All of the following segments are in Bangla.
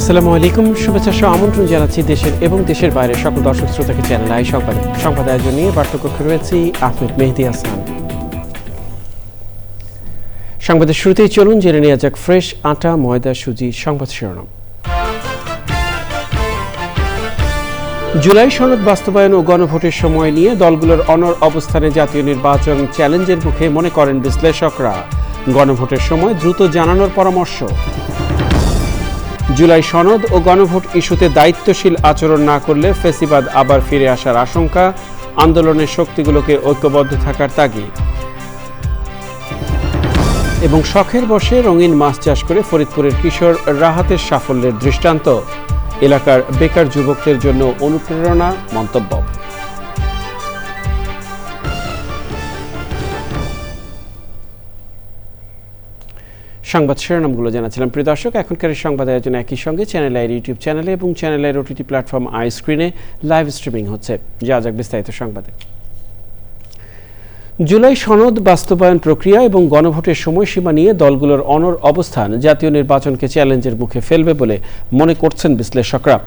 আসসালামু আলাইকুম, শুভেচ্ছা সহ আমন্ত্রণ জানাচ্ছি দেশের এবং দেশের বাইরে সকল দর্শক শ্রোতাকে চ্যানেল আই সংবাদ আয়োজন নিয়ে বার্তাকক্ষে রয়েছি আহমেদ মেহেদী হাসান। সংবাদের শুরুতেই চলুন জেনে নেওয়া যাক ফ্রেশ আটা, ময়দা, সুজি সংবাদ শিরোনাম। জুলাই সনদ বাস্তবায়ন ও গণভোটের সময় নিয়ে দলগুলোর অনড় অবস্থানে জাতীয় নির্বাচন চ্যালেঞ্জের মুখে মনে করেন বিশ্লেষকরা। গণভোটের সময় দ্রুত জানানোর পরামর্শ। জুলাই সনদ ও গণভোট ইস্যুতে দায়িত্বশীল আচরণ না করলে ফ্যাসিবাদ আবার ফিরে আসার আশঙ্কা, আন্দোলনের শক্তিগুলোকে ঐক্যবদ্ধ থাকার তাগিদ। এবং শখের বশে রঙিন মাছ চাষ করে ফরিদপুরের কিশোর রাহাতের সাফল্যের দৃষ্টান্ত, এলাকার বেকার যুবকদের জন্য অনুপ্রেরণা মন্তব্য। সংবাদ শিরোনামগুলো জানাচ্ছিলাম। প্রিয় দর্শক, এখনকার সংবাদ আয়োজন একই সঙ্গে চ্যানেল আইয়ের ইউটিউব চ্যানেলে এবং চ্যানেল আইয়ের ওটিটি প্ল্যাটফর্ম আই স্ক্রিনে লাইভ স্ট্রিমিং হচ্ছে। যা যাক বিস্তারিত সংবাদে। জুলাই সনদ বাস্তবায়ন প্রক্রিয়া এবং গণভোটের সময়সীমা নিয়ে দলগুলোর অনড় অবস্থান জাতীয় নির্বাচনকে চ্যালেঞ্জের মুখে ফেলবে বলে মনে করছেন বিশ্লেষকরা।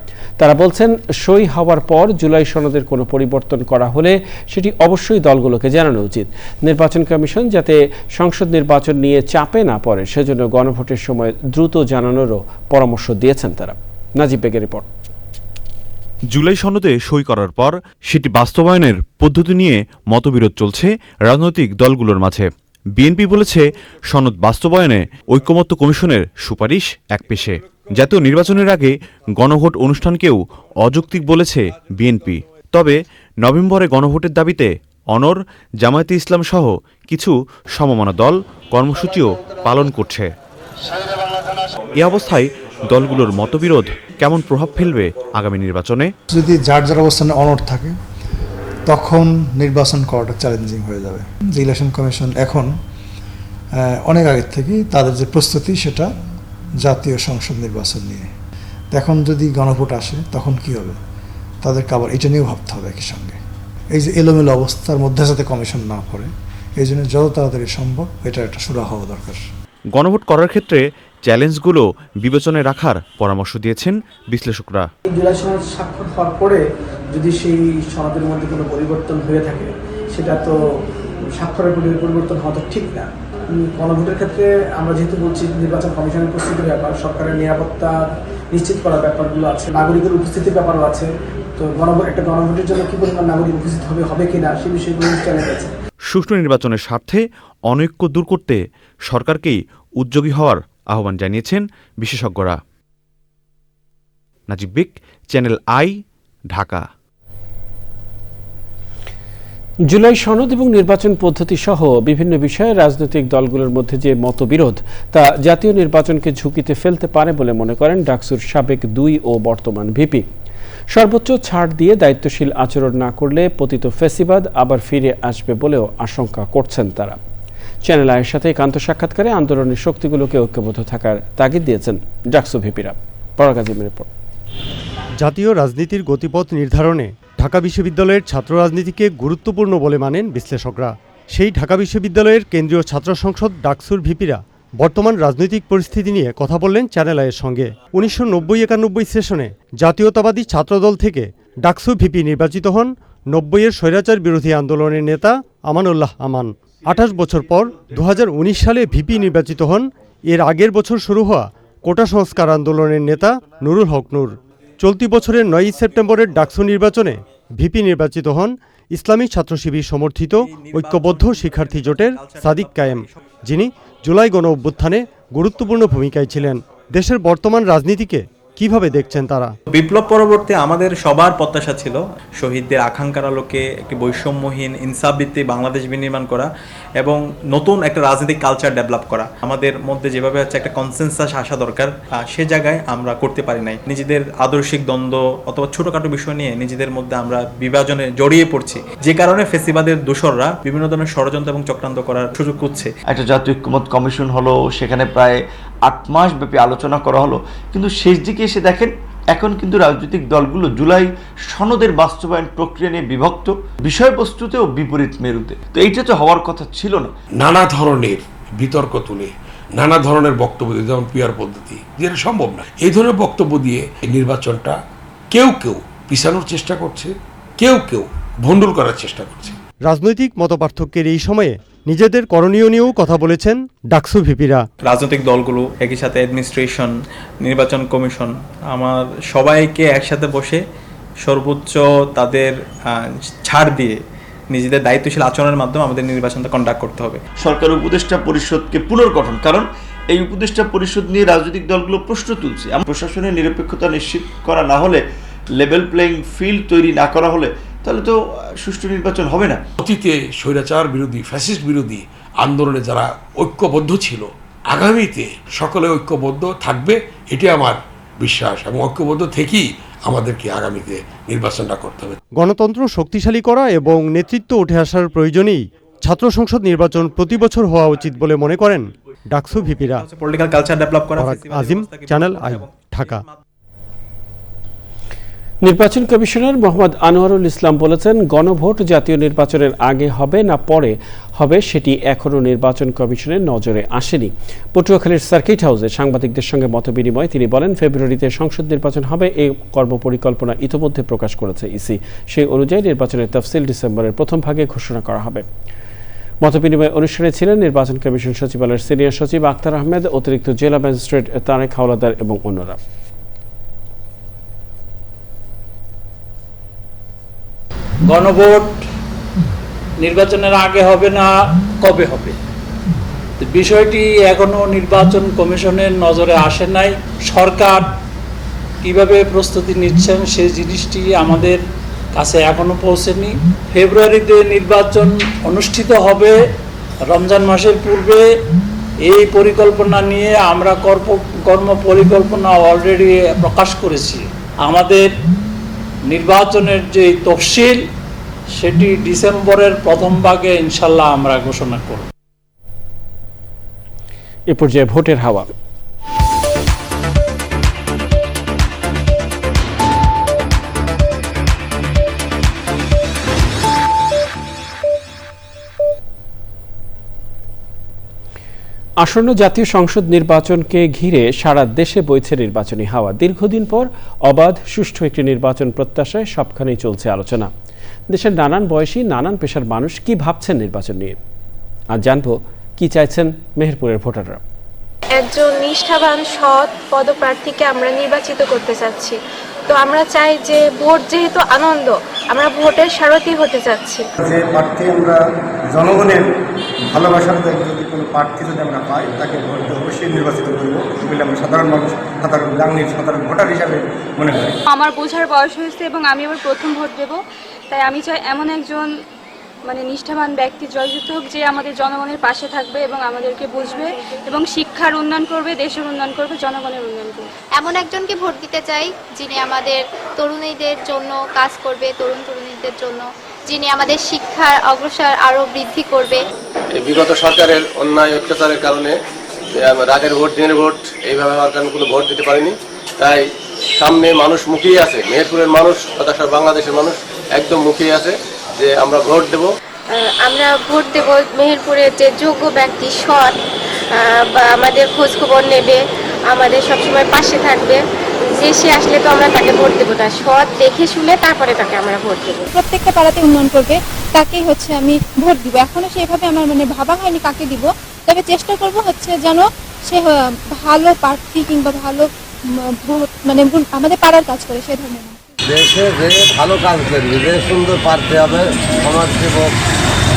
তারা বলছেন, সই হওয়ার পর জুলাই সনদের কোনো পরিবর্তন করা হলে সেটি অবশ্যই দলগুলোকে জানানো উচিত। নির্বাচন কমিশন যাতে সংসদ নির্বাচন নিয়ে চাপে না পড়ে সেজন্য গণভোটের সময় দ্রুত জানানোরও পরামর্শ দিয়েছেন তারা। নাজিব বেগের রিপোর্ট। জুলাই সনদে সই করার পর সেটি বাস্তবায়নের পদ্ধতি নিয়ে মতবিরোধ চলছে রাজনৈতিক দলগুলোর মাঝে। বিএনপি বলেছে, সনদ বাস্তবায়নে ঐকমত্য কমিশনের সুপারিশ একপেশে। জাতীয় নির্বাচনের আগে গণভোট অনুষ্ঠানকেও অযৌক্তিক বলেছে বিএনপি। তবে নভেম্বরে গণভোটের দাবিতে অনড় জামায়াতে ইসলাম সহ কিছু সমমনা দল কর্মসূচিও পালন করছে। এ অবস্থায় দলগুলোর মতবিরোধ কেমন প্রভাব ফেলবে আগামী নির্বাচনে? যদি যার যার অবস্থানে অনড় থাকে তখন নির্বাচন করাটা চ্যালেঞ্জিং হয়ে যাবে। যে ইলেকশন কমিশন এখন অনেক আগের থেকেই তাদের যে প্রস্তুতি সেটা জাতীয় সংসদ নির্বাচন নিয়ে, এখন যদি গণভোট আসে তখন কি হবে, তাদেরকে আবার এটা নিয়েও ভাবতে হবে একই সঙ্গে। এই যে এলোমেলো অবস্থার মধ্যে যাতে কমিশন না পড়ে, এই জন্য যত তাড়াতাড়ি সম্ভব এটা একটা সুরাহা হওয়া দরকার। গণভোট করার ক্ষেত্রে চ্যালেঞ্জগুলো বিবেচনায় রাখার পরামর্শ দিয়েছেন বিশ্লেষকরা। জুলাই সনদ স্বাক্ষর হওয়ার পরে যদি সেই সনদের মধ্যে কোনো পরিবর্তন হয়ে থাকে, সেটা তো স্বাক্ষরের পরিবর্তন হওয়া তো ঠিক না। গণভোটের ক্ষেত্রে আমরা যেহেতু বলছি নির্বাচন কমিশনের প্রস্তুতির ব্যাপার, সরকারের নিরাপত্তা নিশ্চিত করার ব্যাপারগুলো আছে, নাগরিকের উপস্থিতির ব্যাপারও আছে। তো একটা গণভোটের জন্য কি পরিমাণ নাগরিক উপস্থিত হবে কিনা সেই বিষয়গুলো চ্যালেঞ্জ আছে। সুষ্ঠু নির্বাচনের স্বার্থে অনৈক্য দূর করতে সরকারকেই উদ্যোগী হওয়ার আহ্বান জানিয়েছেন বিশেষজ্ঞরা। নাজিব বিক, চ্যানেল আই, ঢাকা। জুলাই সনদ এবং নির্বাচন পদ্ধতি সহ বিভিন্ন বিষয়ে রাজনৈতিক দলগুলোর মধ্যে যে মতবিরোধ তা জাতীয় নির্বাচনকে ঝুঁকিতে ফেলতে পারে বলে মনে করেন ডাকসুর সাবেক 2 ও বর্তমান ভিপি। সর্বোচ্চ ছাড় দিয়ে দায়িত্বশীল আচরণ না করলে পতিত ফ্যাসিবাদ আবার ফিরে আসবে বলেও আশঙ্কা করছেন তারা। চ্যানেল আইয়ের সাথে একান্ত সাক্ষাৎকারে আন্দোলনের শক্তিগুলোকে ঐক্যবদ্ধ থাকার তাগিদ দিয়েছেন ডাকসু ভিপিরা। পরাগাজীমের রিপোর্ট। জাতীয় রাজনীতির গতিপথ নির্ধারণে ঢাকা বিশ্ববিদ্যালয়ের ছাত্র রাজনীতিকে গুরুত্বপূর্ণ বলে মানেন বিশ্লেষকরা। সেই ঢাকা বিশ্ববিদ্যালয়ের কেন্দ্রীয় ছাত্র সংসদ ডাকসুর ভিপিরা বর্তমান রাজনৈতিক পরিস্থিতি নিয়ে কথা বললেন চ্যানেল আইয়ের সঙ্গে। 1990-91 সেশনে জাতীয়তাবাদী ছাত্রদল থেকে ডাকসু ভিপি নির্বাচিত হন 90-এর স্বৈরাচার বিরোধী আন্দোলনের নেতা আমানুল্লাহ আমান। 28 বছর পর 2019 সালে ভিপি নির্বাচিত হন এর আগের বছর শুরু হওয়া কোটা সংস্কার আন্দোলনের নেতা নুরুল হক নূর। চলতি বছরের 9 সেপ্টেম্বরের ডাকসু নির্বাচনে ভিপি নির্বাচিত হন ইসলামী ছাত্র শিবির সমর্থিত ঐক্যবদ্ধ শিক্ষার্থী জোটের সাদিক কায়েম, যিনি জুলাই গণ অভ্যুত্থানে গুরুত্বপূর্ণ ভূমিকায় ছিলেন। দেশের বর্তমান রাজনীতিকে কিভাবে দেখছেন তারা? বিপ্লব পরবর্তী আমাদের সবার প্রত্যাশা ছিল শহীদদের আকাঙ্ক্ষার আলোকে একটি বৈষম্যহীন ইনসাফভিত্তিক বাংলাদেশ বিনির্মাণ করা এবং নতুন একটা রাজনৈতিক কালচার ডেভেলপ করা। আমাদের মধ্যে যেভাবে হচ্ছে একটা কনসেনসাস আসা দরকার, সে জায়গায় আমরা করতে পারি নাই। নিজেদের আদর্শিক দ্বন্দ্ব অথবা ছোটখাটো বিষয় নিয়ে নিজেদের মধ্যে আমরা বিভাজনে জড়িয়ে পড়ছি, যে কারণে ফেসিবাদের দোসররা বিভিন্ন ধরনের ষড়যন্ত্র এবং চক্রান্ত করার সুযোগ করছে। একটা জাতীয় ঐক্যমত কমিশন হলো, সেখানে প্রায় 8 মাস ব্যাপী আলোচনা করা হলো, কিন্তু শেষ দিকে এসে দেখেন এখন কিন্তু রাজনৈতিক দলগুলো জুলাই সনদের বাস্তবায়ন প্রক্রিয়া নিয়ে বিভক্ত, বিষয়বস্তুতেও বিপরীত মেরুতে। তো এইটা তো হওয়ার কথা ছিল না। নানা ধরনের বিতর্ক তুলে নানা ধরনের বক্তব্য দিয়ে, যেমন পিয়ার পদ্ধতি, যেটা সম্ভব না, এই ধরনের বক্তব্য দিয়ে এই নির্বাচনটা কেউ কেউ পিছানোর চেষ্টা করছে, কেউ কেউ ভণ্ডুল করার চেষ্টা করছে। রাজনৈতিক মতপার্থক্যের এই সময়ে নিজেদের করণীয় নিয়েও কথা বলেছেন ডাকসু ভিপিরা। রাজনৈতিক দলগুলো, একই সাথে অ্যাডমিনিস্ট্রেশন, নির্বাচন কমিশন, আমার সবাইকে একসাথে বসে সর্বোচ্চ তাদের ছাড় দিয়ে নিজেদের দায়িত্বশীল আচরণের মাধ্যমে আমাদের নির্বাচনটা কন্ডাক্ট করতে হবে। সরকার উপদেষ্টা পরিষদকে পুনর্গঠন, কারণ এই উপদেষ্টা পরিষদ নিয়ে রাজনৈতিক দলগুলো প্রশ্ন তুলছে। প্রশাসনের নিরপেক্ষতা নিশ্চিত করা না হলে, লেভেল প্লেইং ফিল্ড তৈরি না করা হলে, তাহলে তো সুষ্ঠু নির্বাচন হবে না। অতীতে স্বৈরাচার বিরোধী, ফ্যাসিস্ট বিরোধী আন্দোলনে যারা ঐক্যবদ্ধ ছিল, আগামীতে সকলে ঐক্যবদ্ধ থাকবে, এটি আমার বিশ্বাস, এবং ঐক্যবদ্ধ থেকেই আমাদেরকে আগামীতে নির্বাচনটা করতে হবে। গণতন্ত্র শক্তিশালী করা এবং নেতৃত্ব উঠে আসার প্রয়োজনেই ছাত্র সংসদ নির্বাচন প্রতি বছর হওয়া উচিত বলে মনে করেন ডাকসু ভিপিরা। পলিটিক্যাল কালচার ডেভেলপ করা। আজিম, চ্যানেল আই, ঢাকা। নির্বাচন কমিশনার মোহাম্মদ আনোয়ারুল ইসলাম বলেছেন, গণভোট জাতীয় নির্বাচনের আগে হবে না পরে হবে সেটি এখনও নির্বাচন কমিশনের নজরে আসেনি। পটুয়াখালীর সার্কিট হাউসে সাংবাদিকদের সঙ্গে মতবিনিময়ে তিনি বলেন, ফেব্রুয়ারিতে সংসদ নির্বাচন হবে, এই কর্মপরিকল্পনা ইতোমধ্যে প্রকাশ করেছে ইসি। সেই অনুযায়ী নির্বাচনের তফসিল ডিসেম্বরের প্রথম ভাগে ঘোষণা করা হবে। মতবিনিময় অনুষ্ঠানে ছিলেন নির্বাচন কমিশন সচিবালয়ের সিনিয়র সচিব আক্তার আহমেদ, অতিরিক্ত জেলা ম্যাজিস্ট্রেট তারেক হাওলাদার এবং অন্যরা। গণভোট নির্বাচনের আগে হবে না কবে হবে, বিষয়টি এখনো নির্বাচন কমিশনের নজরে আসে নাই। সরকার কিভাবে প্রস্তুতি নিচ্ছেন সেই জিনিসটি আমাদের কাছে এখনো পৌঁছেনি। ফেব্রুয়ারিতে নির্বাচন অনুষ্ঠিত হবে, রমজান মাসের পূর্বে। এই পরিকল্পনা নিয়ে আমরা কর্ম পরিকল্পনা অলরেডি প্রকাশ করেছি। আমাদের নির্বাচনের যে তফসিল সেটি ডিসেম্বরের প্রথম ভাগে ইনশাল্লাহ আমরা ঘোষণা করব। এ পর্যায়ে ভোটের হাওয়া। আসন্ন জাতীয় সংসদ নির্বাচনকে ঘিরে সারা দেশে বইছে নির্বাচনী হাওয়া। দীর্ঘদিন পর অবাধ সুষ্ঠু একটি নির্বাচন প্রত্যাশায় সবখানেই চলছে আলোচনা। দেশের নানান বয়সী, নানান পেশার মানুষ কি ভাবছেন নির্বাচন নিয়ে, আর জানবো কি চাইছেন মেহেরপুরের ভোটাররা। একজন নিষ্ঠাবান সৎ পদপ্রার্থীকে আমরা নির্বাচিত করতে চাচ্ছি। তো আমরা চাই যে ভোট যেহেতু আনন্দ, আমরা ভোটের সারথি হতে চাচ্ছি। যে প্রার্থী আমরা জনগণের ভালোবাসার যদি কোনো প্রার্থী যদি আমরা পাই, তাকে ভোট দিয়ে অবশ্যই নির্বাচিত করব বলে আমরা সাধারণ মানুষ, সাধারণ বাঙালির সাধারণ ভোটার হিসাবে মনে করি। আমার বোঝার বয়স হয়েছে এবং আমি আবার প্রথম ভোট দেব, তাই আমি চাই এমন একজন নিষ্ঠাবান ব্যক্তি জয়যুক্ত হোক, যে আমাদের জনগণের পাশে থাকবে এবং আমাদেরকে বুঝবে এবং শিক্ষার উন্নয়ন করবে, দেশের উন্নয়ন করবে, জনগণের উন্নয়ন করবে। এমন একজনকে ভোট দিতে চাই যিনি আমাদের তরুণীদের জন্য কাজ করবে, তরুণীদের জন্য, যিনি আমাদের শিক্ষার অগ্রসর আরও বৃদ্ধি করবে। বিগত সরকারের অন্যায় অত্যাচারের কারণে রাতের ভোট, দিনের ভোট এইভাবে হওয়ার কারণে কোনো ভোট দিতে পারিনি। তাই সামনে মানুষ মুখিয়ে আছে, মেহেরপুরের মানুষ তথা বাংলাদেশের মানুষ একদম মুখিয়ে আছে যে আমরা ভোট দেব। আমরা ভোট দেব মেহেরপুরের যে যোগ্য ব্যক্তি, সৎ, বা আমাদের খোঁজ খবর নেবে, আমাদের সবসময় পাশে থাকবে, যে সে আসলে তো আমরা তাকে ভোট দেবো না, সৎ দেখে শুনে তারপরে তাকে আমরা ভোট দেবো। প্রত্যেকটা পাড়াতে উন্নয়ন করবে, তাকেই আমি ভোট দিব। এখনো সেভাবে আমার ভাবা হয়নি কাকে দিব, তবে চেষ্টা করব যেন সে ভালো প্রার্থী কিংবা ভালো ভোট আমাদের পাড়ার কাজ করে সে ধরনের। দেশে যে ভালো কাজ করবে, যে সুন্দর প্রার্থী হবে, সমাজ সেবক,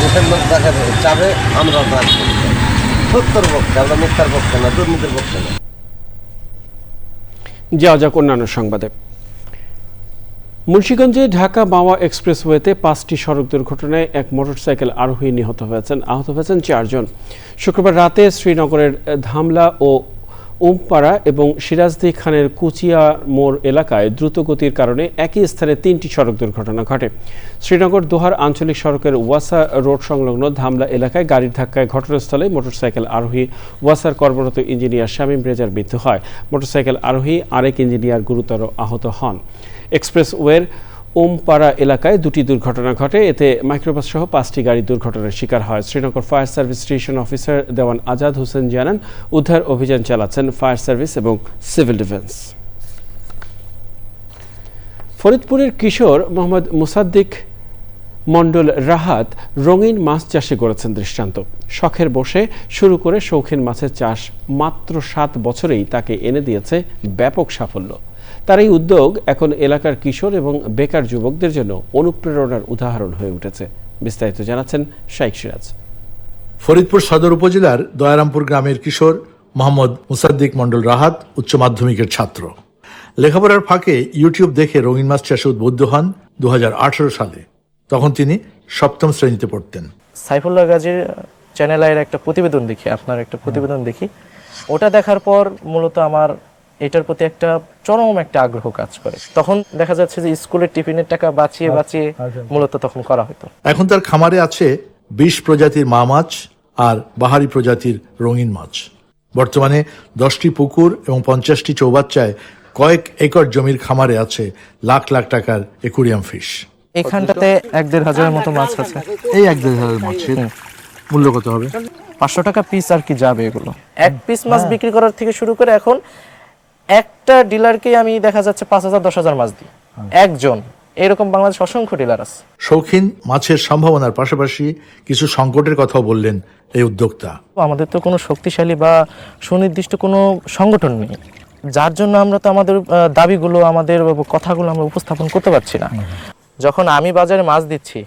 দেশের লোক তাকে চাবে, আমরা তার সত্যর পক্ষে, আমরা মিথ্যার পক্ষে না, দুর্নীতির পক্ষে না। যাওয়া যাক অন্যান্য সংবাদে। মুন্সিগঞ্জে ঢাকা মাওয়া এক্সপ্রেসওয়েতে 5টি সড়ক দুর্ঘটনায় এক মোটরসাইকেল আরোহী নিহত হয়েছেন। আহত হয়েছেন 4 জন। শুক্রবার রাতে শ্রীনগরের ধামলা ও উমপাড়া এবং সিরাজদি খানের কুচিয়া মোড় এলাকায় দ্রুতগতির কারণে একই স্থানে 3টি সড়ক দুর্ঘটনা ঘটে। শ্রীনগর দোহার আঞ্চলিক সড়কের ওয়াসা রোড সংলগ্ন ধামলা এলাকায় গাড়ির ধাক্কায় ঘটনাস্থলে মোটরসাইকেল আরোহী ওয়াসার কর্মরত ইঞ্জিনিয়ার শামীম রেজার মৃত্যু হয়। মোটরসাইকেল আরোহী আরেক ইঞ্জিনিয়ার গুরুতর আহত হন। এক্সপ্রেসওয়ের ওমপাড়া এলাকায় 2টি দুর্ঘটনা ঘটে। এতে মাইক্রোবাস সহ 5টি গাড়ি দুর্ঘটনার শিকার হয়। Sreenagar fire service station officer Dewan Azad Hossain জানান, উদ্ধার অভিযান চালাচ্ছেন ফায়ার সার্ভিস এবং সিভিল ডিফেন্স। ফরিদপুরের কিশোর মোহাম্মদ মুসাদ্দিক মণ্ডল রাহাত রঙিন মাছ চাষে গড়েছেন দৃষ্টান্ত। শখের বসে শুরু করে শৌখিন মাছের চাষ মাত্র 7 বছরেই তাকে এনে দিয়েছে ব্যাপক সাফল্য। তার এই উদ্যোগ এখন এলাকার কিশোর এবং বেকার যুবকদের জন্য অনুপ্রেরণার উদাহরণ হয়ে উঠেছে। বিস্তারিত জানাচ্ছেন শাইখ সিরাজ। ফরিদপুর সদর উপজেলার দয়ারামপুর গ্রামের কিশোর মোহাম্মদ মুসাদ্দিক মণ্ডল রাহাত উচ্চ মাধ্যমিকের ছাত্র। লেখাপড়ার ফাঁকে ইউটিউব দেখে রঙিন মাছ চাষে উদ্বুদ্ধ হন 2018 সালে। তখন তিনি 7ম শ্রেণীতে পড়তেন। সাইফুল্লাহ গাজীর চ্যানেলের একটা প্রতিবেদন দেখি, আপনার একটা প্রতিবেদন দেখি। ওটা দেখার পর মূলত আমার এটার প্রতি একটা চরম একটা আগ্রহ কাজ করে। তখন দেখা যাচ্ছে যে স্কুলের টিফিনের টাকা বাঁচিয়ে মূলত তখন করা হতো। এখন তার খামারে আছে 20 প্রজাতির মা মাছ আর বাহারি প্রজাতির রঙিন মাছ। বর্তমানে 10টি পুকুর এবং 50টি চৌবাচ্চায় কয়েক একর জমির খামারে আছে লাখ লাখ টাকার অ্যাকুরিয়াম ফিশ। এখানটাতে 1-1.5 হাজারের মতো মাছ আছে। এই 1-1.5 হাজার মাছের মূল্য কত হবে? 500 টাকা পিস আর কি যাবে এগুলো। এক পিস মাছ বিক্রি করার থেকে শুরু করে এখন একটা ডিলারকে আমি দেখা যাচ্ছে 5,000-10,000 মাছ দিই একজন। এরকম বাংলাদেশ অসংখ্য ডিলার আছে। শৌখিন মাছের সম্ভাবনার পাশাপাশি কিছু সংকটের কথাও বললেন এই উদ্যোক্তা। আমাদের তো কোনো শক্তিশালী বা সুনির্দিষ্ট কোনো সংগঠন নেই, যার জন্য আমরা তো আমাদের দাবিগুলো, আমাদের কথাগুলো আমরা উপস্থাপন করতে পারছি না। যখন আমি বাজারে মাছ দিচ্ছি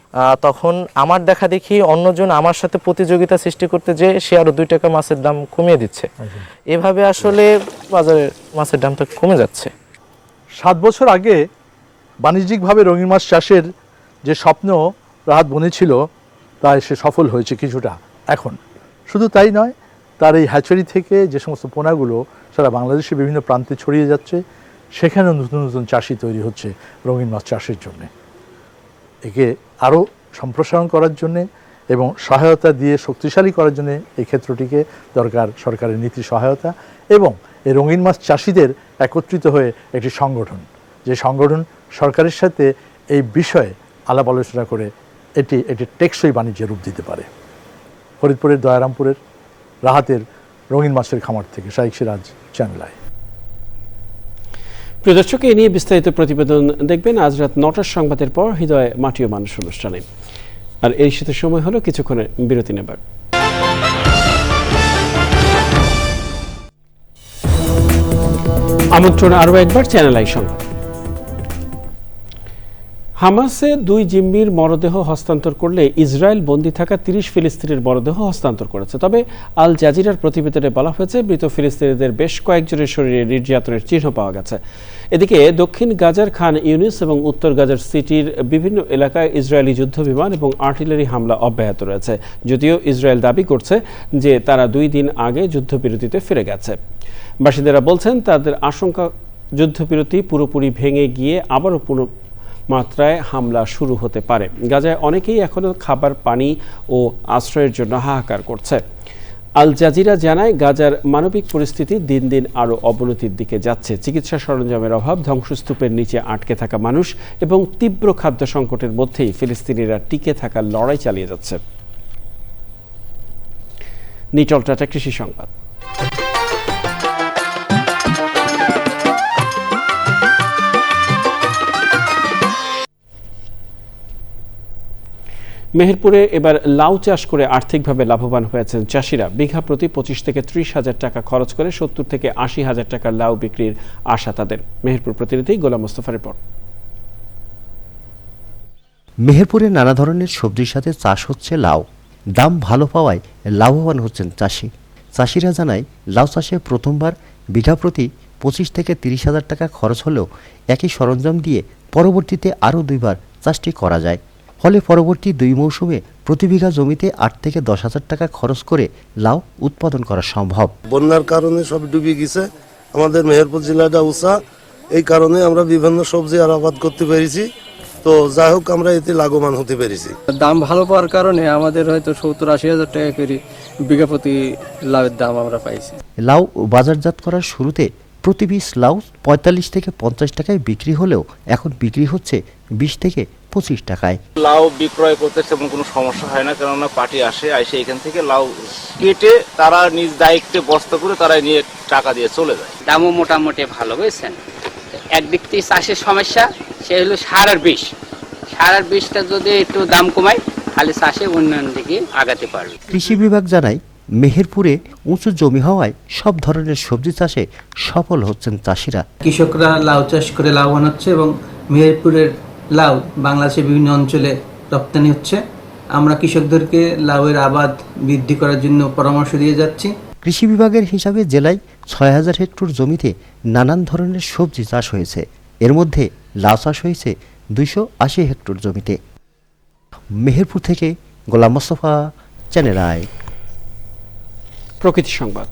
তখন আমার দেখা দেখি অন্যজন আমার সাথে প্রতিযোগিতা সৃষ্টি করতে যে সে আরো 2 টাকা মাছের দাম কমিয়ে দিচ্ছে। এভাবে আসলে বাজারে মাছের দামটা কমে যাচ্ছে। 7 বছর আগে বাণিজ্যিকভাবে রঙিন মাছ চাষের যে স্বপ্ন রাহাত বুনেছিল তাই সে সফল হয়েছে কিছুটা। এখন শুধু তাই নয়, তার এই হ্যাচারি থেকে যে সমস্ত পোনাগুলো সারা বাংলাদেশের বিভিন্ন প্রান্তে ছড়িয়ে যাচ্ছে, সেখানেও নতুন নতুন চাষি তৈরি হচ্ছে রঙিন মাছ চাষের জন্যে। একে আরও সম্প্রসারণ করার জন্যে এবং সহায়তা দিয়ে শক্তিশালী করার জন্য এই ক্ষেত্রটিকে দরকার সরকারের নীতি সহায়তা এবং এই রঙিন মাছ চাষিদের একত্রিত হয়ে একটি সংগঠন, যে সংগঠন সরকারের সাথে এই বিষয়ে আলাপ আলোচনা করে এটি টেকসই বাণিজ্যের রূপ দিতে পারে। ফরিদপুরের দয়ারামপুরের রাহাতের রঙিন মাছের খামার থেকে শাইখ সিরাজ, চ্যানেল আই। প্রিয় দর্শক, এ নিয়ে বিস্তারিত প্রতিবেদন দেখবেন আজ রাত 9টার সংবাদের পর হৃদয় মাটি ও মানুষ অনুষ্ঠানে। আর এই সাথে সময় হলো কিছুক্ষণের বিরতি নেবার। আমন্ত্রণ আরও একবার চ্যানেল আই সংবাদ। হামাসে 2 জিম্মির মরদেহ হস্তান্তর করলে ইসরায়েল বন্দী থাকা 30 ফিলিস্তিনির মরদেহ হস্তান্তর করেছে। তবে আল জাজিরার প্রতিবেদনে বলা হয়েছে মৃত ফিলিস্তিনিদের বেশ কয়েকজনের শরীরে নির্যাতনের চিহ্ন পাওয়া গেছে। এদিকে দক্ষিণ গাজার খান ইউনিস এবং উত্তর গাজার সিটির বিভিন্ন এলাকায় ইসরায়েলি যুদ্ধবিমান এবং আর্টিলারি হামলা অব্যাহত রয়েছে, যদিও ইসরায়েল দাবি করছে যে তারা 2 দিন আগে যুদ্ধবিরতিতে ফিরে গেছে। বাসিন্দারা বলছেন তাদের আশঙ্কা যুদ্ধবিরতি পুরোপুরি ভেঙে গিয়ে আবারও মাত্রায় হামলা শুরু হতে পারে। গাজায় অনেকেই এখনও খাবার, পানি ও আশ্রয়ের জন্য হাহাকার করছে। আল জাজিরা জানায় গাজার মানবিক পরিস্থিতি দিন দিন আরও অবনতির দিকে যাচ্ছে। চিকিৎসা সরঞ্জামের অভাব, ধ্বংসস্তূপের নিচে আটকে থাকা মানুষ এবং তীব্র খাদ্য সংকটের মধ্যেই ফিলিস্তিনিরা টিকে থাকার লড়াই চালিয়ে যাচ্ছে। নিটল টাটা কৃষি সংবাদ। মেহেরপুরে এবার লাউ চাষ করে আর্থিকভাবে লাভবান হয়েছেন চাষিরা। বিঘা প্রতি 25 থেকে 30 হাজার টাকা খরচ করে 70 থেকে 80 হাজার টাকার লাউ বিক্রির আশা তাদের। মেহেরপুর প্রতিনিধি গোলাম মোস্তফার রিপোর্ট। মেহেরপুরে নানা ধরনের সবজির সাথে চাষ হচ্ছে লাউ। দাম ভালো পাওয়ায় লাভবান হচ্ছেন চাষিরা জানায় লাউ চাষে প্রথমবার বিঘা প্রতি 25 থেকে 30,000 টাকা খরচ হলেও একই সরঞ্জাম দিয়ে পরবর্তীতে আরও 2বার চাষটি করা যায়। ফলে পরবর্তী 2 মৌসুমে প্রতি বিঘা জমিতে 8 থেকে 10,000 টাকা খরচ করে লাউ উৎপাদন করা সম্ভব। বন্যার কারণে সব ডুবে গেছে, আমাদের মেহেরপুর জেলাটা উঁচা, এই কারণে আমরা বিভিন্ন সবজি আর আবাদ করতে পেরেছি। তো যাই হোক, আমরা এতে লাভবান হতে পেরেছি। দাম ভালো পাওয়ার কারণে আমাদের হয়তো 70-80 হাজার টাকা করে বিঘা প্রতি লাউয়ের দাম আমরা পাইছি। লাউ বাজারজাত করার শুরুতে প্রতি পিস লাউ 45 থেকে 50 টাকায় বিক্রি হলেও এখন বিক্রি হচ্ছে 20 থেকে 25 টাকায়। লাউ বিক্রয় করতে তেমন কোনো সমস্যা হয় না, কেননা পার্টি আসে এখান থেকে লাউ কেটে তারা নিজ দায়িত্বে বস্তা করে তারা নিয়ে টাকা দিয়ে চলে যায়। দামও মোটামুটি ভালো, বুঝছেন। একদিক থেকে চাষের সমস্যা, সে হলো সার আর বিষটা যদি একটু দাম কমায় তাহলে চাষে উন্নয়ন দিকে আগাতে পারবে। কৃষি বিভাগ জানায় মেহেরপুরে উঁচু জমি হওয়ায় সব ধরনের সবজি চাষে সফল হচ্ছেন চাষিরা। কৃষকরা লাউ চাষ করে লাভবান হচ্ছে এবং মেহেরপুরের লাউ বাংলাদেশের বিভিন্ন অঞ্চলে রপ্তানি হচ্ছে। আমরা কৃষকদেরকে লাউয়ের আবাদ বৃদ্ধি করার জন্য পরামর্শ দিয়ে যাচ্ছি। কৃষি বিভাগের হিসাবে জেলায় 6,000 হেক্টর জমিতে নানান ধরনের সবজি চাষ হয়েছে। এর মধ্যে লাউ চাষ হয়েছে 280 হেক্টর জমিতে। মেহেরপুর থেকে গোলাম মোস্তফা, চ্যানেল আই। প্রকৃতি সংবাদ।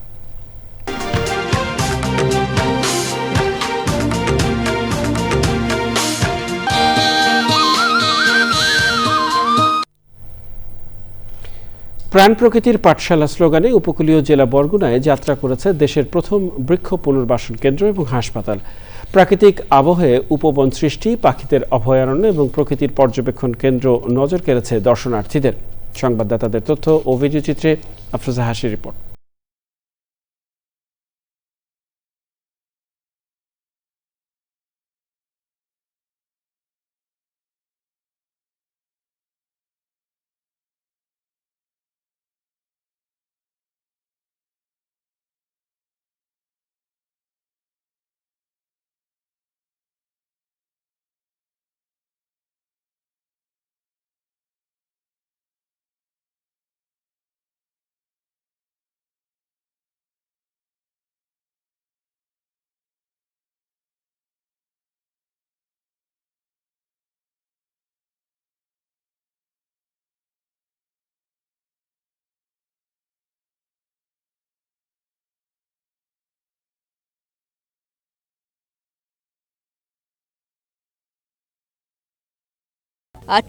প্রাণ প্রকৃতির পাঠশালা স্লোগানে উপকূলীয় জেলা বরগুনায় যাত্রা করেছে দেশের প্রথম বৃক্ষ পুনর্বাসন কেন্দ্র এবং হাসপাতাল। প্রাকৃতিক আবহে উপবন সৃষ্টি, পাখিদের অভয়ারণ্য এবং প্রকৃতির পর্যবেক্ষণ কেন্দ্র নজর কেড়েছে দর্শনার্থীদের। সংবাদদাতাদের তথ্য ও ভিডিও চিত্রে আফরোজা হাসির report.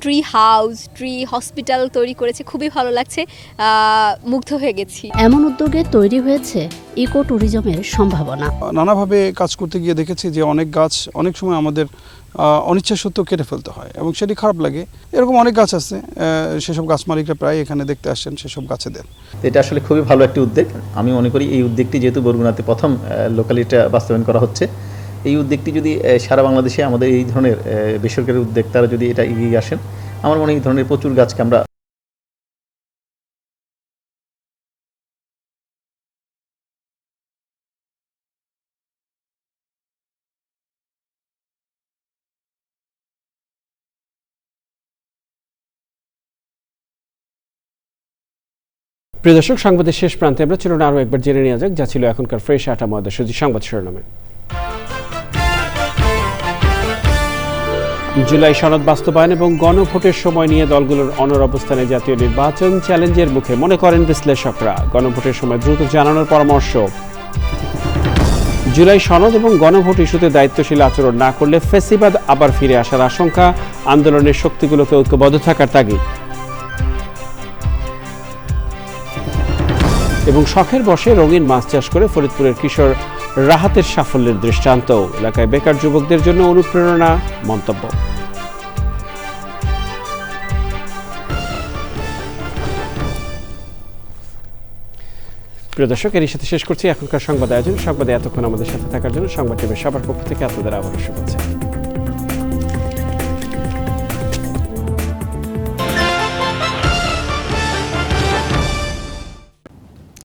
Tree house, tree hospital তৈরি করেছে, খুবই ভালো লাগছে, মুগ্ধ হয়ে গেছি। এমন উদ্যোগে তৈরি হয়েছে ইকো ট্যুরিজমের সম্ভাবনা। নানাভাবে কাজ করতে গিয়ে দেখেছি যে অনেক গাছ অনেক সময় আমাদের অনিচ্ছা সত্ত্বেও কেটে ফেলতে হয় এবং সেটি খারাপ লাগে। এরকম অনেক গাছ আছে, সেসব গাছ মালিকরা প্রায় এখানে দেখতে আসেন, সেসব গাছে দেন। এটা আসলে খুবই ভালো একটি উদ্যোগ। আমি মনে করি এই উদ্যোগটি যেহেতু বরগুনাতে প্রথম লোকালিটা বাস্তবায়ন করা হচ্ছে, এই উদ্যোগটি যদি সারা বাংলাদেশে আমাদের এই ধরনের বেসরকারি উদ্যোক্তারা যদি এটা এগিয়ে আসেন, আমার মনে হয় এই ধরনের প্রচুর গাছকে আমরা প্রিয় দর্শক, সংবাদের শেষ প্রান্তে আমরা চলুন আরও একবার জেনে নেওয়া যাক যা ছিল এখনকার ফ্রেশ আটা ময়দা সুজি সংবাদ শিরোনামে। জুলাই সনদ বাস্তবায়ন এবং গণভোটের সময় নিয়ে দলগুলোর অনড় অবস্থানে জাতীয় নির্বাচন চ্যালেঞ্জের মুখে মনে করেন বিশ্লেষকরা। গণভোটের সময় দ্রুত জানানোর পরামর্শ। জুলাই সনদ এবং গণভোট ইস্যুতে দায়িত্বশীল আচরণ না করলে ফ্যাসিবাদ আবার ফিরে আসার আশঙ্কা, আন্দোলনের শক্তিগুলোকে ঐক্যবদ্ধ থাকার তাগিদ। এবং শখের বশে রঙিন মাছ চাষ করে ফরিদপুরের কিশোর রাহাতের সাফল্যের দৃষ্টান্ত, এলাকায় বেকার যুবকদের জন্য অনুপ্রেরণা মন্তব্য। প্রিয় দর্শক, এর সাথে শেষ করছি এখনকার সংবাদ আয়োজন। সংবাদে এতক্ষণ আমাদের সাথে থাকার জন্য সংবাদ টিভির সবার পক্ষ থেকে আপনাদের আবারও শুভেচ্ছা।